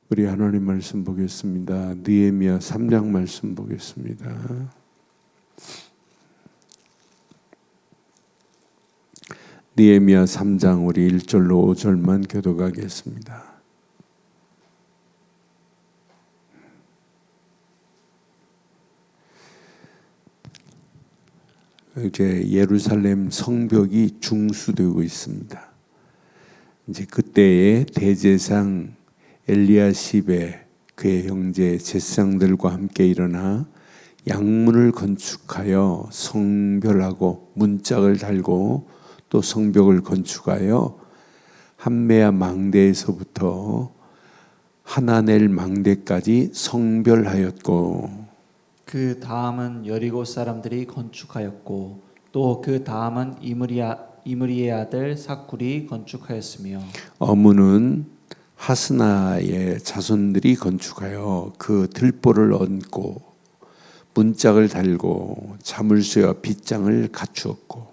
우리 하나님 말씀 보겠습니다. 느헤미야 3장 말씀 보겠습니다. 느헤미야 3장 우리 1절로 5절만 교독하겠습니다. 이제 예루살렘 성벽이 중수되고 있습니다. 이제 그때에 대제상 엘리야십의 그의 형제 제사장들과 함께 일어나 양문을 건축하여 성별하고 문짝을 달고 또 성벽을 건축하여 함메아 망대에서부터 하나넬 망대까지 성별하였고, 그 다음은 여리고 사람들이 건축하였고 또 그 다음은 이므리의 아들 삭굴이 건축하였으며, 어문은 하스나의 자손들이 건축하여 그 들보를 얹고 문짝을 달고 자물쇠와 빗장을 갖추었고,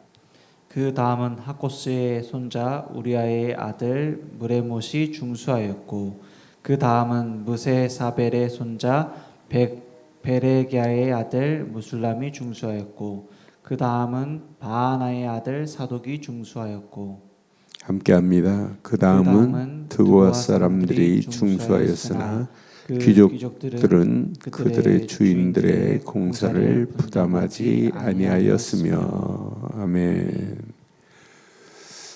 그 다음은 하코스의 손자 우리아의 아들 무레못이 중수하였고 그 다음은 무세사벨의 손자 베레기야의 아들 무술람이 중수하였고 그 다음은 바하나의 아들 사독이 중수하였고, 함께합니다. 그 다음은 드고아 사람들이 중수하였으나 귀족들은 그들의 주인들의 공사를 부담하지 아니하였으며. 아멘.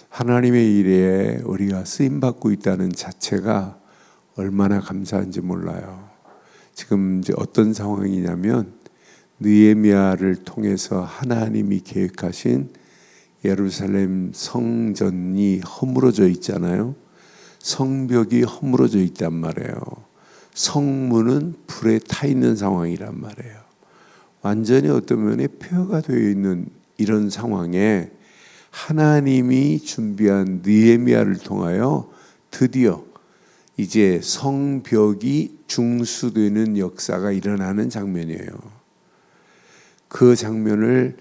하나님의 일에 우리가 쓰임받고 있다는 자체가 얼마나 감사한지 몰라요. 지금 이제 어떤 상황이냐면 느헤미야를 통해서 하나님이 계획하신 예루살렘 성전이 허물어져 있잖아요. 성벽이 허물어져 있단 말이에요. 성문은 불에 타 있는 상황이란 말이에요. 완전히 어떤 면에 폐허가 되어 있는 이런 상황에 하나님이 준비한 느헤미야를 통하여 드디어 이제 성벽이 중수되는 역사가 일어나는 장면이에요. 그 장면을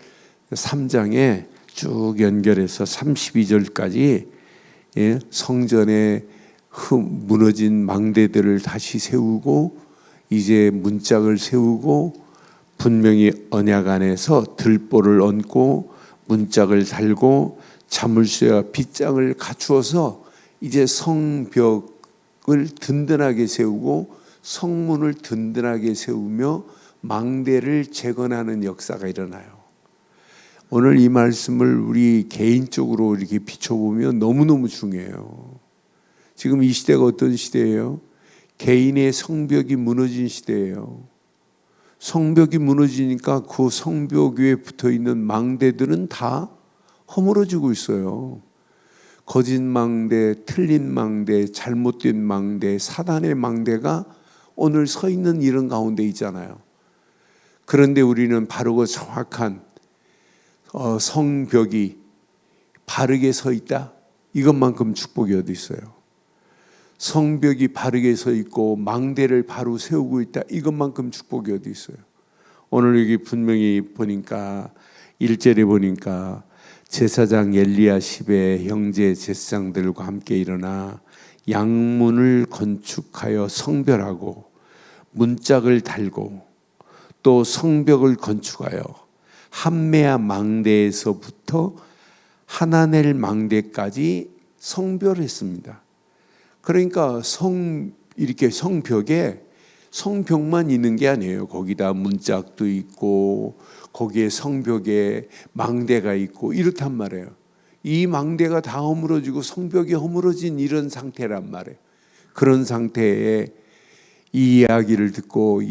3장에 쭉 연결해서 32절까지 성전의 무너진 망대들을 다시 세우고 이제 문짝을 세우고 분명히 언약 안에서 들보를 얹고 문짝을 달고 자물쇠와 빗장을 갖추어서 이제 성벽을 든든하게 세우고 성문을 든든하게 세우며 망대를 재건하는 역사가 일어나요. 오늘 이 말씀을 우리 개인적으로 이렇게 비춰보면 너무너무 중요해요. 지금 이 시대가 어떤 시대예요? 개인의 성벽이 무너진 시대예요. 성벽이 무너지니까 그 성벽 위에 붙어있는 망대들은 다 허물어지고 있어요. 거짓 망대, 틀린 망대, 잘못된 망대, 사단의 망대가 오늘 서 있는 이런 가운데 있잖아요. 그런데 우리는 바르고 정확한 성벽이 바르게 서 있다. 이것만큼 축복이 어디 있어요? 성벽이 바르게 서 있고 망대를 바로 세우고 있다. 이것만큼 축복이 어디 있어요? 오늘 여기 분명히 보니까 1절에 보니까 제사장 엘리야십의 형제 제사장들과 함께 일어나 양문을 건축하여 성별하고 문짝을 달고 또 성벽을 건축하여 함메아 망대에서부터 하나넬 망대까지 성별했습니다. 그러니까 이렇게 성벽만 있는 게 아니에요. 거기다 문짝도 있고 거기에 성벽에 망대가 있고 이렇단 말이에요. 이 망대가 다 허물어지고 성벽이 허물어진 이런 상태란 말이에요. 그런 상태에 이 이야기를 듣고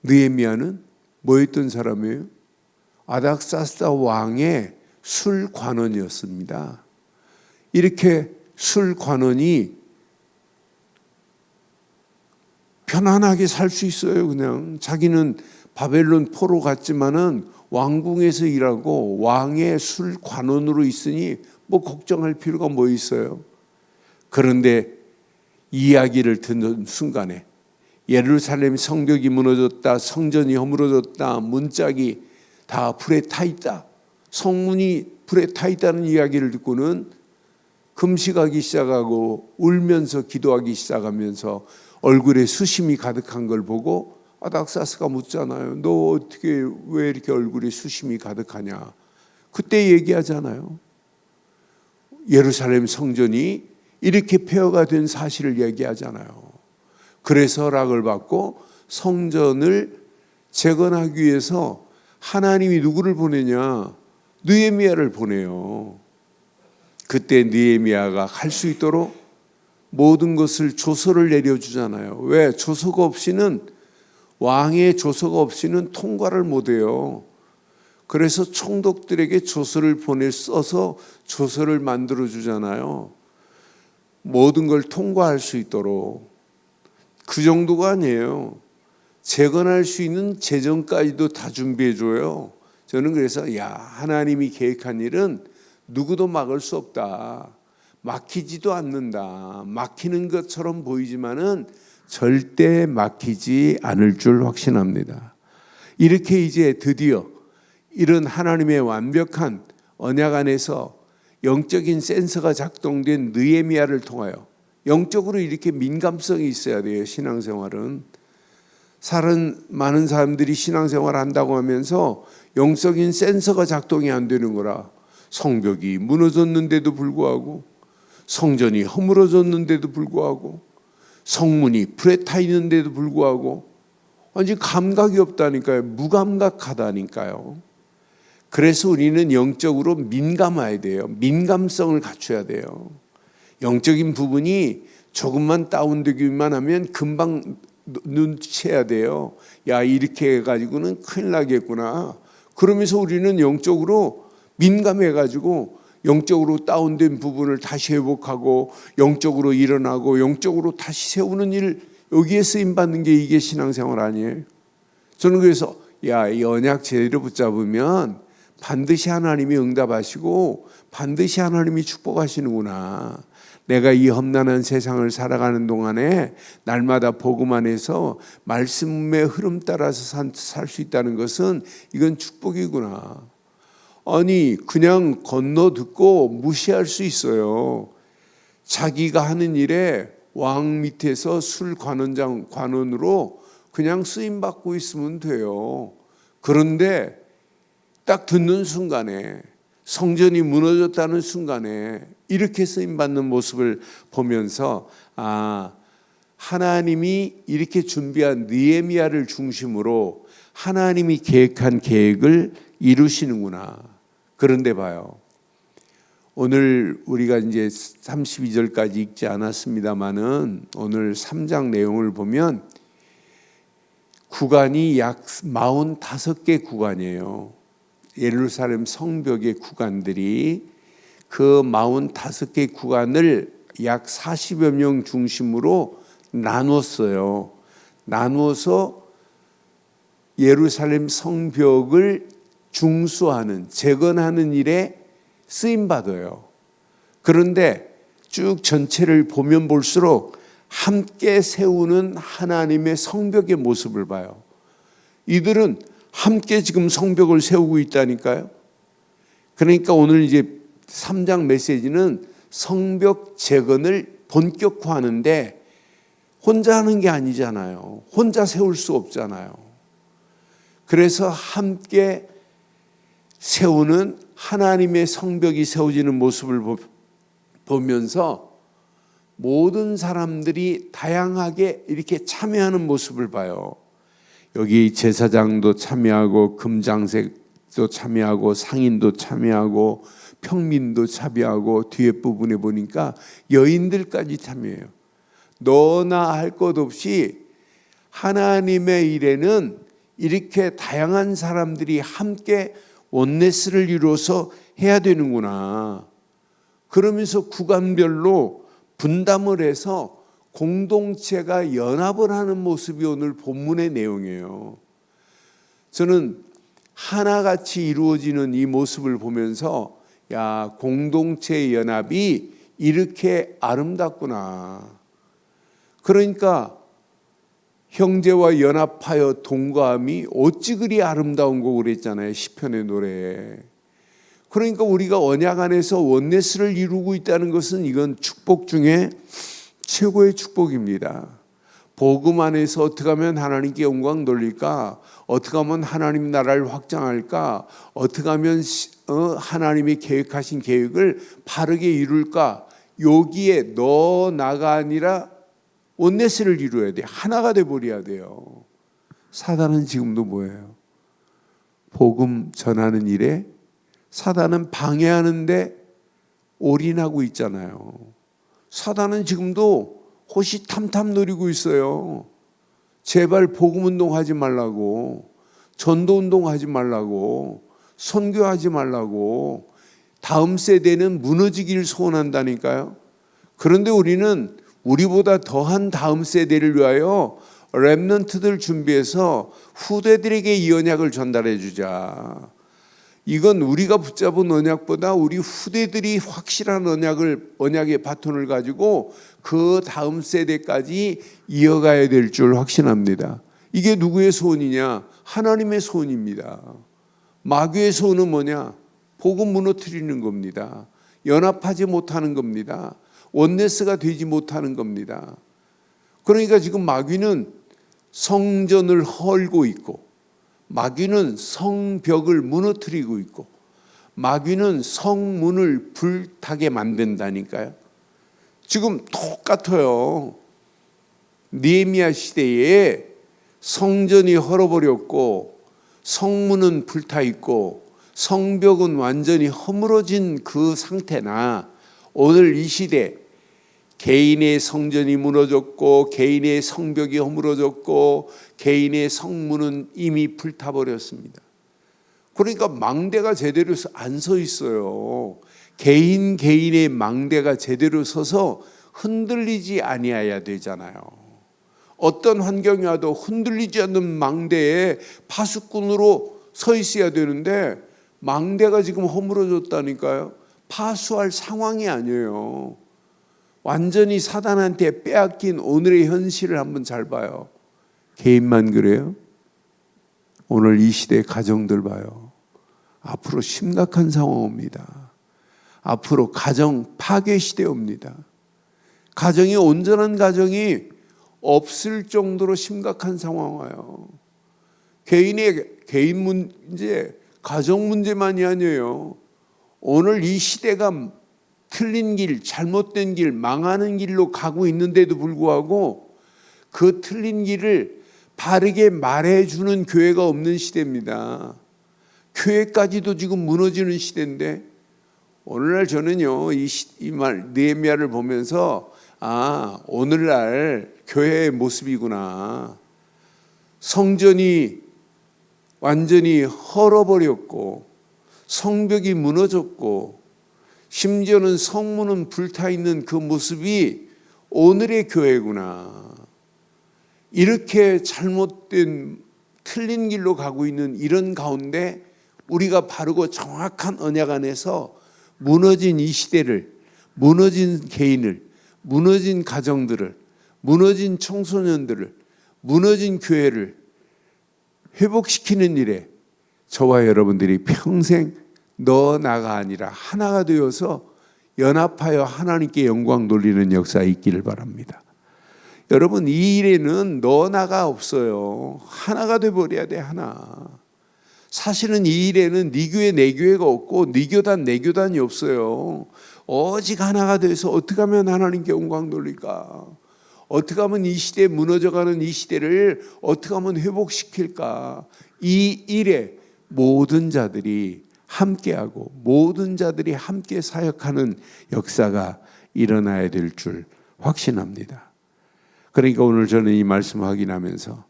느헤미야는 뭐였던 사람이에요? 아닥사스다 왕의 술관원이었습니다. 이렇게 술관원이 편안하게 살 수 있어요. 그냥 자기는 바벨론 포로 갔지만은 왕궁에서 일하고 왕의 술관원으로 있으니 뭐 걱정할 필요가 뭐 있어요. 그런데 이야기를 듣는 순간에 예루살렘 성벽이 무너졌다, 성전이 허물어졌다, 문짝이 다 불에 타 있다, 성문이 불에 타 있다는 이야기를 듣고는 금식하기 시작하고 울면서 기도하기 시작하면서 얼굴에 수심이 가득한 걸 보고 아닥사스가 묻잖아요. 너 어떻게 왜 이렇게 얼굴에 수심이 가득하냐? 그때 얘기하잖아요. 예루살렘 성전이 이렇게 폐허가 된 사실을 얘기하잖아요. 그래서 허락을 받고 성전을 재건하기 위해서 하나님이 누구를 보내냐? 느헤미야를 보내요. 그때 느헤미야가 갈 수 있도록 모든 것을 조서를 내려주잖아요. 왜? 조서가 없이는, 왕의 조서가 없이는 통과를 못해요. 그래서 총독들에게 조서를 써서 조서를 만들어 주잖아요. 모든 걸 통과할 수 있도록. 그 정도가 아니에요. 재건할 수 있는 재정까지도 다 준비해 줘요. 저는 그래서 하나님이 계획한 일은 누구도 막을 수 없다. 막히지도 않는다. 막히는 것처럼 보이지만은 절대 막히지 않을 줄 확신합니다. 이렇게 이제 드디어 이런 하나님의 완벽한 언약 안에서 영적인 센서가 작동된 느헤미야를 통하여, 영적으로 이렇게 민감성이 있어야 돼요. 신앙생활은. 많은 사람들이 신앙생활을 한다고 하면서 영적인 센서가 작동이 안 되는 거라. 성벽이 무너졌는데도 불구하고, 성전이 허물어졌는데도 불구하고, 성문이 불에 타 있는데도 불구하고 완전 감각이 없다니까요. 무감각하다니까요. 그래서 우리는 영적으로 민감해야 돼요. 민감성을 갖춰야 돼요. 영적인 부분이 조금만 다운되기만 하면 금방 눈치채야 돼요. 이렇게 해가지고는 큰일 나겠구나. 그러면서 우리는 영적으로 민감해가지고 영적으로 다운된 부분을 다시 회복하고 영적으로 일어나고 영적으로 다시 세우는 일, 여기에 쓰임받는 게 이게 신앙생활 아니에요? 저는 그래서 이 언약 제대로 붙잡으면 반드시 하나님이 응답하시고 반드시 하나님이 축복하시는구나. 내가 이 험난한 세상을 살아가는 동안에 날마다 복음 안에서 말씀의 흐름 따라서 살 수 있다는 것은 이건 축복이구나. 아니 그냥 건너 듣고 무시할 수 있어요. 자기가 하는 일에 왕 밑에서 술 관원으로 그냥 쓰임 받고 있으면 돼요. 그런데 딱 듣는 순간에, 성전이 무너졌다는 순간에 이렇게 쓰임 받는 모습을 보면서 하나님이 이렇게 준비한 느헤미야를 중심으로 하나님이 계획한 계획을 이루시는구나. 그런데 봐요. 오늘 우리가 이제 32절까지 읽지 않았습니다만은 오늘 3장 내용을 보면 구간이 약 45개 구간이에요. 예루살렘 성벽의 구간들이 그 45개 구간을 약 40여 명 중심으로 나눴어요. 나누어서 예루살렘 성벽을 중수하는, 재건하는 일에 쓰임받아요. 그런데 쭉 전체를 보면 볼수록 함께 세우는 하나님의 성벽의 모습을 봐요. 이들은 함께 지금 성벽을 세우고 있다니까요. 그러니까 오늘 이제 3장 메시지는 성벽 재건을 본격화하는데 혼자 하는 게 아니잖아요. 혼자 세울 수 없잖아요. 그래서 함께 세우는 하나님의 성벽이 세워지는 모습을 보면서 모든 사람들이 다양하게 이렇게 참여하는 모습을 봐요. 여기 제사장도 참여하고 금장색도 참여하고 상인도 참여하고 평민도 참여하고 뒤에 부분에 보니까 여인들까지 참여해요. 너나 할 것 없이 하나님의 일에는 이렇게 다양한 사람들이 함께 원네스를 이루어서 해야 되는구나. 그러면서 구간별로 분담을 해서 공동체가 연합을 하는 모습이 오늘 본문의 내용이에요. 저는 하나같이 이루어지는 이 모습을 보면서 공동체의 연합이 이렇게 아름답구나. 그러니까 형제와 연합하여 동거함이 어찌 그리 아름다운 거 그랬잖아요. 시편의 노래에. 그러니까 우리가 언약 안에서 원네스를 이루고 있다는 것은 이건 축복 중에 최고의 축복입니다. 복음 안에서 어떻게 하면 하나님께 영광 돌릴까? 어떻게 하면 하나님 나라를 확장할까? 어떻게 하면 하나님이 계획하신 계획을 바르게 이룰까? 여기에 너 나가 아니라 원네스를 이루어야 돼. 하나가 돼버려야 돼요. 사단은 지금도 뭐예요? 복음 전하는 일에 사단은 방해하는데 올인하고 있잖아요. 사단은 지금도 호시탐탐 노리고 있어요. 제발 복음운동 하지 말라고, 전도운동 하지 말라고, 선교하지 말라고, 다음 세대는 무너지기를 소원한다니까요. 그런데 우리는 우리보다 더한 다음 세대를 위하여 렘넌트들 준비해서 후대들에게 이 언약을 전달해 주자. 이건 우리가 붙잡은 언약보다 우리 후대들이 확실한 언약의 바톤을 가지고 그 다음 세대까지 이어가야 될 줄 확신합니다. 이게 누구의 소원이냐? 하나님의 소원입니다. 마귀의 소원은 뭐냐? 복음 무너뜨리는 겁니다. 연합하지 못하는 겁니다. 원네스가 되지 못하는 겁니다. 그러니까 지금 마귀는 성전을 헐고 있고, 마귀는 성벽을 무너뜨리고 있고, 마귀는 성문을 불타게 만든다니까요. 지금 똑같아요. 느헤미야 시대에 성전이 헐어버렸고 성문은 불타 있고 성벽은 완전히 허물어진 그 상태나 오늘 이 시대 개인의 성전이 무너졌고 개인의 성벽이 허물어졌고 개인의 성문은 이미 불타버렸습니다. 그러니까 망대가 제대로 안 서 있어요. 개인의 망대가 제대로 서서 흔들리지 아니해야 되잖아요. 어떤 환경이 와도 흔들리지 않는 망대에 파수꾼으로 서 있어야 되는데 망대가 지금 허물어졌다니까요. 파수할 상황이 아니에요. 완전히 사단한테 빼앗긴 오늘의 현실을 한번 잘 봐요. 개인만 그래요? 오늘 이 시대의 가정들 봐요. 앞으로 심각한 상황 옵니다. 앞으로 가정 파괴 시대 옵니다. 가정이 온전한 가정이 없을 정도로 심각한 상황 와요. 개인 문제, 가정 문제만이 아니에요. 오늘 이 시대가 틀린 길, 잘못된 길, 망하는 길로 가고 있는데도 불구하고 그 틀린 길을 바르게 말해주는 교회가 없는 시대입니다. 교회까지도 지금 무너지는 시대인데 오늘날 저는요 이 말 느헤미야를 보면서 오늘날 교회의 모습이구나. 성전이 완전히 헐어버렸고 성벽이 무너졌고 심지어는 성문은 불타있는 그 모습이 오늘의 교회구나. 이렇게 잘못된 틀린 길로 가고 있는 이런 가운데 우리가 바르고 정확한 언약 안에서 무너진 이 시대를, 무너진 개인을, 무너진 가정들을, 무너진 청소년들을, 무너진 교회를 회복시키는 일에 저와 여러분들이 평생 너 나가 아니라 하나가 되어서 연합하여 하나님께 영광 돌리는 역사가 있기를 바랍니다. 여러분 이 일에는 너 나가 없어요. 하나가 돼버려야 돼. 하나. 사실은 이 일에는 네 교회 내 교회가 없고 네 교단 내 교단이 없어요. 오직 하나가 돼서 어떻게 하면 하나님께 영광 돌릴까? 어떻게 하면 이 시대에 무너져가는 이 시대를 어떻게 하면 회복시킬까? 이 일에 모든 자들이 함께하고 모든 자들이 함께 사역하는 역사가 일어나야 될 줄 확신합니다. 그러니까 오늘 저는 이 말씀 확인하면서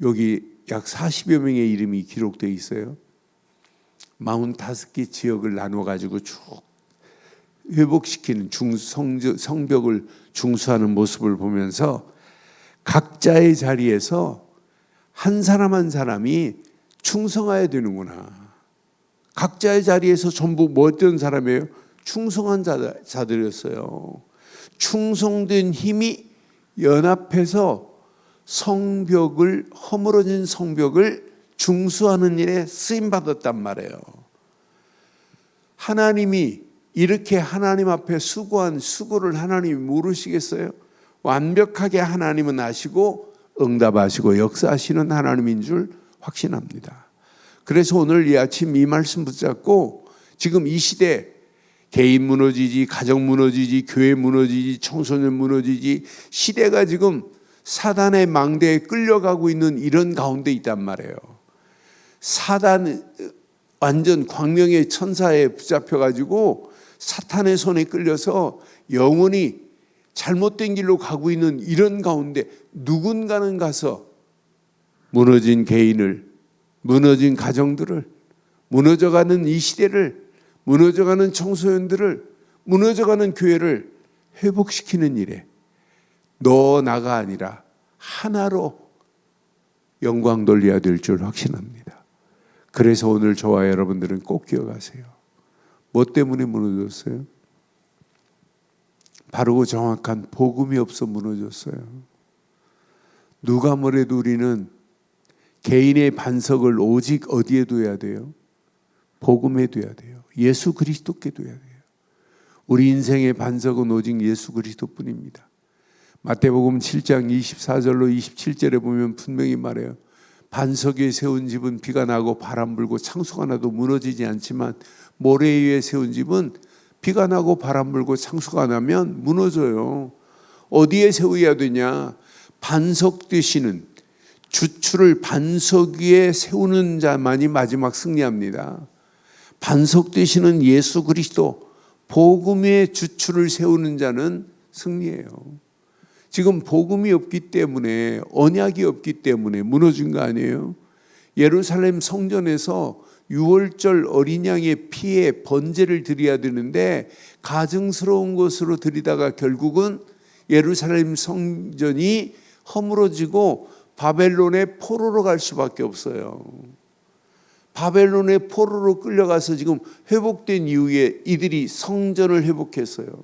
여기 약 40여 명의 이름이 기록되어 있어요. 45개 지역을 나눠가지고 쭉 회복시키는 성벽을 중수하는 모습을 보면서 각자의 자리에서 한 사람 한 사람이 충성해야 되는구나. 각자의 자리에서 전부 뭐 어떤 사람이에요? 충성한 자들이었어요. 충성된 힘이 연합해서 허물어진 성벽을 중수하는 일에 쓰임받았단 말이에요. 하나님이 이렇게 하나님 앞에 수고한 수고를 하나님이 모르시겠어요? 완벽하게 하나님은 아시고 응답하시고 역사하시는 하나님인 줄 확신합니다. 그래서 오늘 이 아침 이 말씀 붙잡고 지금 이 시대 개인 무너지지, 가정 무너지지, 교회 무너지지, 청소년 무너지지, 시대가 지금 사단의 망대에 끌려가고 있는 이런 가운데 있단 말이에요. 사단 완전 광명의 천사에 붙잡혀가지고 사탄의 손에 끌려서 영원히 잘못된 길로 가고 있는 이런 가운데 누군가는 가서 무너진 개인을, 무너진 가정들을, 무너져가는 이 시대를, 무너져가는 청소년들을, 무너져가는 교회를 회복시키는 일에 너 나가 아니라 하나로 영광 돌려야 될 줄 확신합니다. 그래서 오늘 저와 여러분들은 꼭 기억하세요. 뭐 때문에 무너졌어요? 바르고 정확한 복음이 없어 무너졌어요. 누가 뭐래도 우리는 개인의 반석을 오직 어디에 둬야 돼요? 복음에 둬야 돼요. 예수 그리스도께 둬야 돼요. 우리 인생의 반석은 오직 예수 그리스도뿐입니다. 마태복음 7장 24절로 27절에 보면 분명히 말해요. 반석 위에 세운 집은 비가 나고 바람 불고 창수가 나도 무너지지 않지만 모래 위에 세운 집은 비가 나고 바람 불고 창수가 나면 무너져요. 어디에 세워야 되냐? 반석 되시는, 주추를 반석 위에 세우는 자만이 마지막 승리합니다. 반석 되시는 예수 그리스도, 복음의 주추를 세우는 자는 승리해요. 지금 복음이 없기 때문에, 언약이 없기 때문에 무너진 거 아니에요? 예루살렘 성전에서 유월절 어린 양의 피에 번제를 드려야 되는데 가증스러운 것으로 드리다가 결국은 예루살렘 성전이 허물어지고 바벨론의 포로로 갈 수밖에 없어요. 바벨론의 포로로 끌려가서 지금 회복된 이후에 이들이 성전을 회복했어요.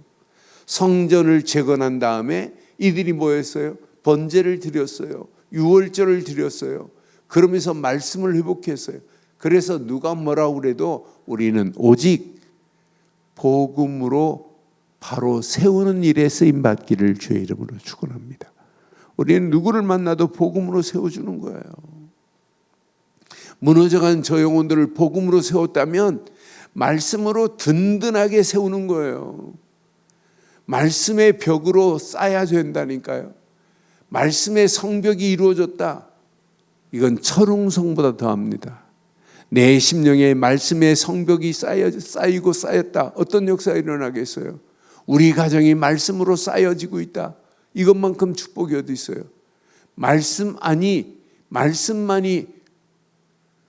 성전을 재건한 다음에 이들이 뭐 했어요? 번제를 드렸어요. 유월절을 드렸어요. 그러면서 말씀을 회복했어요. 그래서 누가 뭐라고 그래도 우리는 오직 복음으로 바로 세우는 일에 쓰임받기를 주의 이름으로 축원합니다. 우리는 누구를 만나도 복음으로 세워주는 거예요. 무너져간 저 영혼들을 복음으로 세웠다면 말씀으로 든든하게 세우는 거예요. 말씀의 벽으로 쌓아야 된다니까요. 말씀의 성벽이 이루어졌다. 이건 철옹성보다 더합니다. 내 심령에 말씀의 성벽이 쌓이고 쌓였다. 어떤 역사가 일어나겠어요? 우리 가정이 말씀으로 쌓여지고 있다. 이것만큼 축복이 어디 있어요? 말씀만이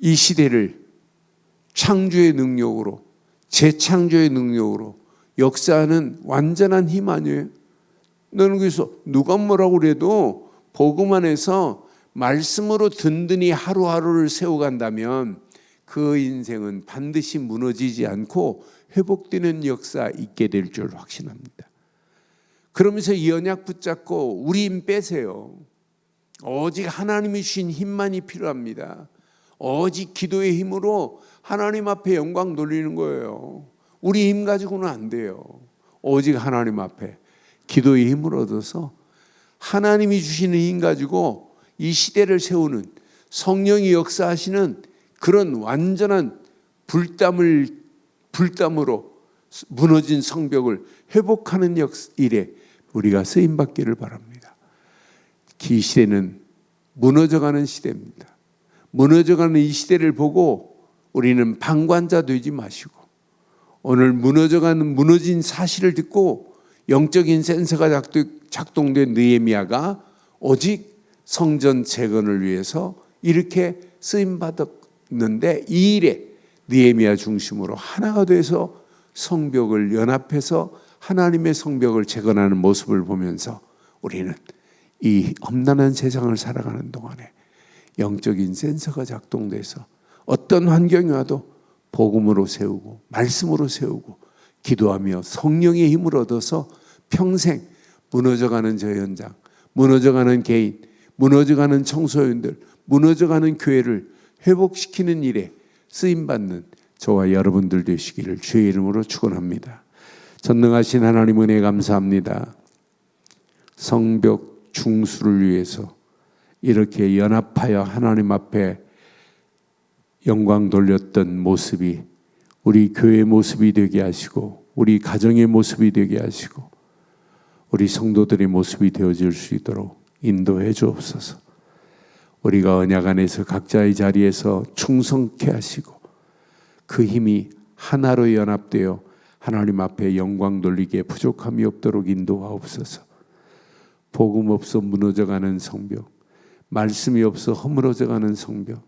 이 시대를 창조의 능력으로, 재창조의 능력으로 역사하는 완전한 힘 아니에요? 너는 그래서 누가 뭐라고 그래도 복음 안에서 말씀으로 든든히 하루하루를 세워간다면 그 인생은 반드시 무너지지 않고 회복되는 역사 있게 될 줄 확신합니다. 그러면서 이 언약 붙잡고 우리 힘 빼세요. 오직 하나님이 주신 힘만이 필요합니다. 오직 기도의 힘으로 하나님 앞에 영광 돌리는 거예요. 우리 힘 가지고는 안 돼요. 오직 하나님 앞에 기도의 힘을 얻어서 하나님이 주시는 힘 가지고 이 시대를 세우는, 성령이 역사하시는 그런 완전한 불담으로 무너진 성벽을 회복하는 일에 우리가 쓰임받기를 바랍니다. 이 시대는 무너져가는 시대입니다. 무너져가는 이 시대를 보고 우리는 방관자 되지 마시고 오늘 무너진 사실을 듣고 영적인 센서가 작동된 느헤미야가 오직 성전 재건을 위해서 이렇게 쓰임받았는데 이 일에 느헤미야 중심으로 하나가 돼서 성벽을 연합해서 하나님의 성벽을 재건하는 모습을 보면서 우리는 이 험난한 세상을 살아가는 동안에 영적인 센서가 작동돼서 어떤 환경이 와도 복음으로 세우고 말씀으로 세우고 기도하며 성령의 힘을 얻어서 평생 무너져가는 저 현장, 무너져가는 개인, 무너져가는 청소년들, 무너져가는 교회를 회복시키는 일에 쓰임받는 저와 여러분들 되시기를 주의 이름으로 축원합니다. 전능하신 하나님 은혜 감사합니다. 성벽 중수를 위해서 이렇게 연합하여 하나님 앞에 영광 돌렸던 모습이 우리 교회의 모습이 되게 하시고 우리 가정의 모습이 되게 하시고 우리 성도들의 모습이 되어질 수 있도록 인도해 주옵소서. 우리가 언약 안에서 각자의 자리에서 충성케 하시고 그 힘이 하나로 연합되어 하나님 앞에 영광 돌리기에 부족함이 없도록 인도하옵소서. 복음 없어 무너져가는 성벽, 말씀이 없어 허물어져가는 성벽,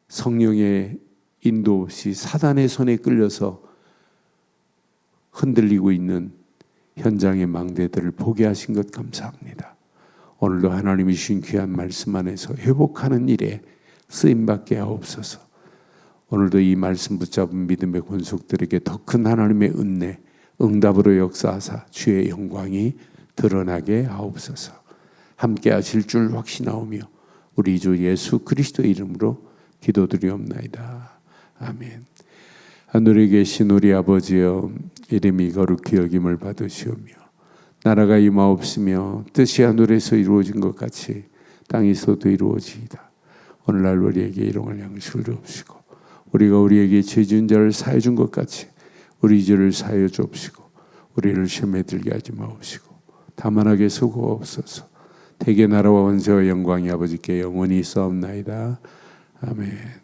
성령의 인도 없이 사단의 손에 끌려서 흔들리고 있는 현장의 망대들을 보게 하신 것 감사합니다. 오늘도 하나님이 주신 귀한 말씀 안에서 회복하는 일에 쓰임받게 하옵소서. 오늘도 이 말씀 붙잡은 믿음의 권속들에게 더 큰 하나님의 은혜, 응답으로 역사하사 주의 영광이 드러나게 하옵소서. 함께 하실 줄 확신하오며 우리 주 예수 그리스도의 이름으로 기도드리옵나이다. 아멘. 하늘에 계신 우리 아버지여, 이름이 거룩히 여김을 받으시오며 나라가 임하옵시며 뜻이 하늘에서 이루어진 것 같이 땅에서도 이루어지이다. 오늘날 우리에게 일용할 양식을 주옵시고 우리가 우리에게 죄 지은 자를 사해 준 것 같이 우리 죄를 사하여 주옵시고 우리를 시험에 들게 하지 마옵시고 다만 하게 수고하옵소서. 대개 나라와 원세와 영광이 아버지께 영원히 있사옵나이다. 아멘.